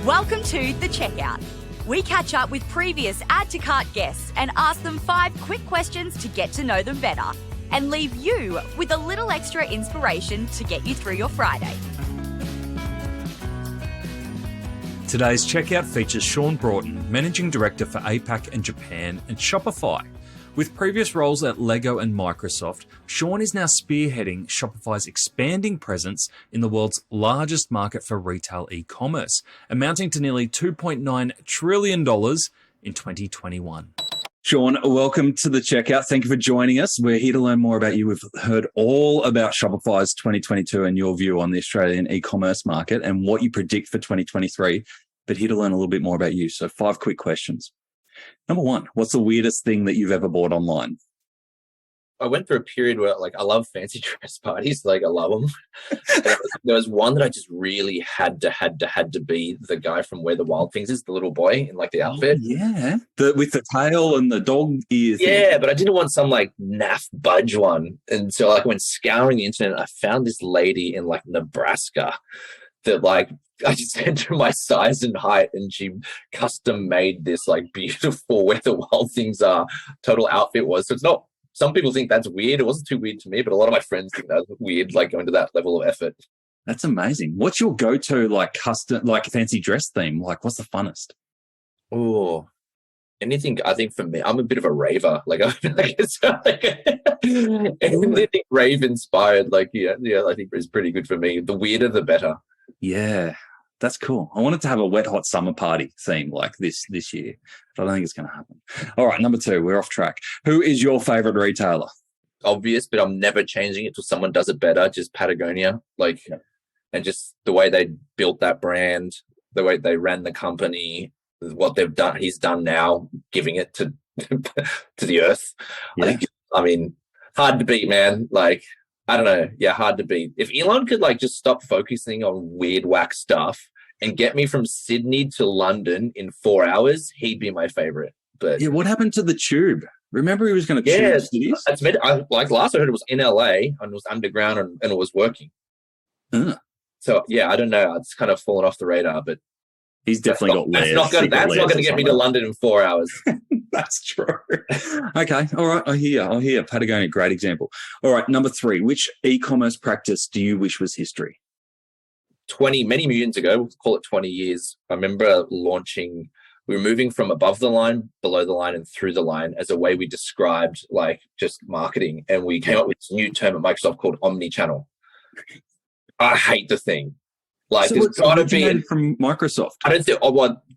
Welcome to The Checkout. We catch up with previous Add to Cart guests and ask them 5 quick questions to get to know them better and leave you with a little extra inspiration to get you through your Friday. Today's checkout features Shaun Broughton, Managing Director for APAC and Japan and Shopify. With previous roles at Lego and Microsoft, Shaun is now spearheading Shopify's expanding presence in the world's largest market for retail e-commerce, amounting to nearly $2.9 trillion in 2021. Shaun, welcome to The Checkout. Thank you for joining us. We're here to learn more about you. We've heard all about Shopify's 2022 and your view on the Australian e-commerce market and what you predict for 2023, but here to learn a little bit more about you. So 5 quick questions. Number 1, what's the weirdest thing that you've ever bought online? I went through a period where I love fancy dress parties. I love them. There was one that I just really had to be the guy from Where the Wild Things Is, the little boy in the outfit. Oh, yeah. With the tail and the dog ears. Yeah, but I didn't want some naff budge one. And so I went scouring the internet. I found this lady in Nebraska that I just sent her my size and height, and she custom made this beautiful Where the Wild Things Are total outfit was. So it's not, some people think that's weird. It wasn't too weird to me, but a lot of my friends think that's weird, going to that level of effort. That's amazing. What's your go-to custom, fancy dress theme? What's the funnest? Oh, anything. I think for me, I'm a bit of a raver. Anything rave inspired, I think is pretty good for me. The weirder, the better. Yeah, that's cool. I wanted to have a wet hot summer party theme like this year, but I don't think it's going to happen. All right, number 2, we're off track. Who is your favorite retailer? Obvious, but I'm never changing it till someone does it better. Just Patagonia, and just the way they built that brand, the way they ran the company, what they've done. He's done now, giving it to to the earth. Yeah. I mean, hard to beat, man. I don't know. Yeah, hard to beat. If Elon could just stop focusing on weird whack stuff and get me from Sydney to London in 4 hours, he'd be my favorite. But yeah, what happened to the tube? Remember he was going to tube cities? That's last I heard it was in LA and it was underground and it was working. So yeah, I don't know. It's kind of fallen off the radar, but he's definitely got layers. That's not going to get me to London in 4 hours. That's true. Okay. All right. I hear. Patagonia, great example. All right. Number 3, which e-commerce practice do you wish was history? Many moons ago, we'll call it 20 years. I remember launching, we were moving from above the line, below the line, and through the line as a way we described just marketing. And we came up with this new term at Microsoft called omnichannel. I hate the thing. So there's got to be from Microsoft. I don't think.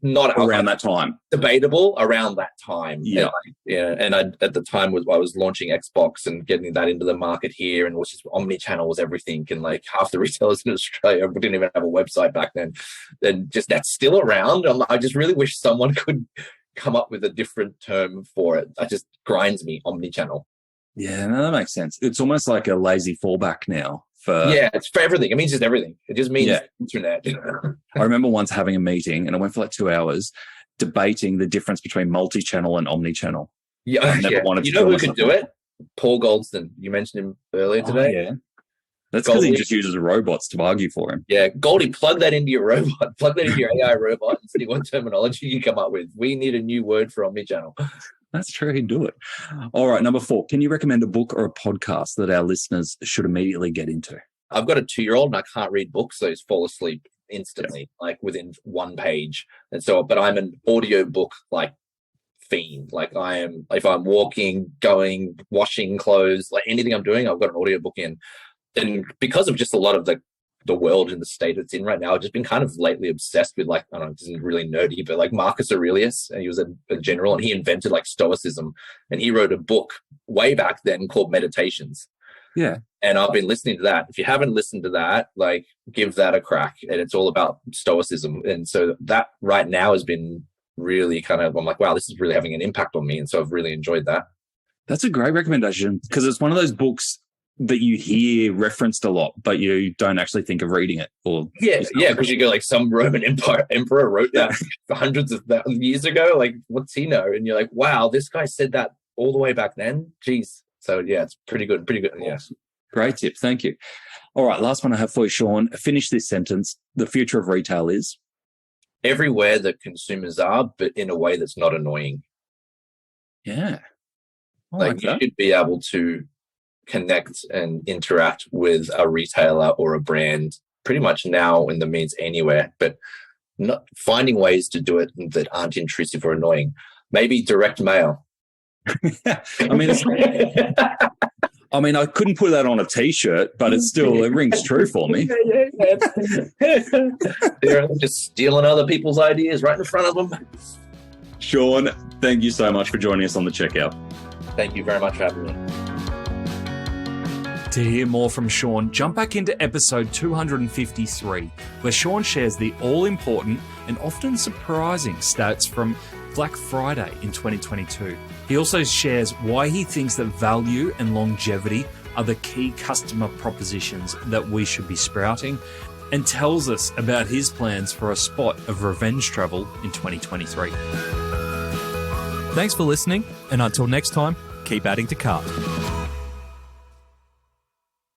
Not around that time. Debatable around that time. Yeah, And I at the time I was launching Xbox and getting that into the market here, and omnichannel was everything. And half the retailers in Australia didn't even have a website back then. And just that's still around. I just really wish someone could come up with a different term for it. It just grinds me. Omnichannel. Yeah, no, that makes sense. It's almost like a lazy fallback now. It's for everything. It means just everything. It just means internet. I remember once having a meeting and I went for 2 hours debating the difference between multi-channel and omni-channel. Yeah, you know who could do it? Paul Goldston. You mentioned him earlier today. Yeah. That's because he just uses robots to argue for him. Yeah, Goldie, plug that into your robot. Plug that into your AI robot and see what terminology you come up with. We need a new word for omni-channel. That's true. He'd do it. All right. Number 4. Can you recommend a book or a podcast that our listeners should immediately get into? I've got a 2-year-old and I can't read books, so he's fall asleep instantly, within 1 page. And so, but I'm an audiobook fiend. I am, if I'm walking, going, washing clothes, anything I'm doing, I've got an audiobook in. And because of just a lot of the world and the state it's in right now, I've just been kind of lately obsessed with I don't know, this isn't really nerdy, but Marcus Aurelius, and he was a general and he invented Stoicism, and he wrote a book way back then called Meditations. Yeah. And I've been listening to that. If you haven't listened to that, give that a crack. And it's all about Stoicism. And so that right now has been really I'm wow, this is really having an impact on me. And so I've really enjoyed that. That's a great recommendation because it's one of those books that you hear referenced a lot, but you don't actually think of reading it. Or because you go some Roman emperor wrote that hundreds of years ago. What's he know? And you're wow, this guy said that all the way back then. Jeez. So yeah, it's pretty good. Yeah. Great tip. Thank you. All right. Last one I have for you, Shaun. Finish this sentence. The future of retail is? everywhere that consumers are, but in a way that's not annoying. Yeah. Like you should be able to connect and interact with a retailer or a brand pretty much now in the means anywhere, but not finding ways to do it that aren't intrusive or annoying. Maybe direct mail. I mean, I couldn't put that on a T-shirt, but it rings true for me. They're just stealing other people's ideas right in front of them. Shaun, thank you so much for joining us on the Checkout. Thank you very much for having me. To hear more from Shaun, jump back into episode 253, where Shaun shares the all-important and often surprising stats from Black Friday in 2022. He also shares why he thinks that value and longevity are the key customer propositions that we should be sprouting, and tells us about his plans for a spot of revenge travel in 2023. Thanks for listening, and until next time, keep adding to cart.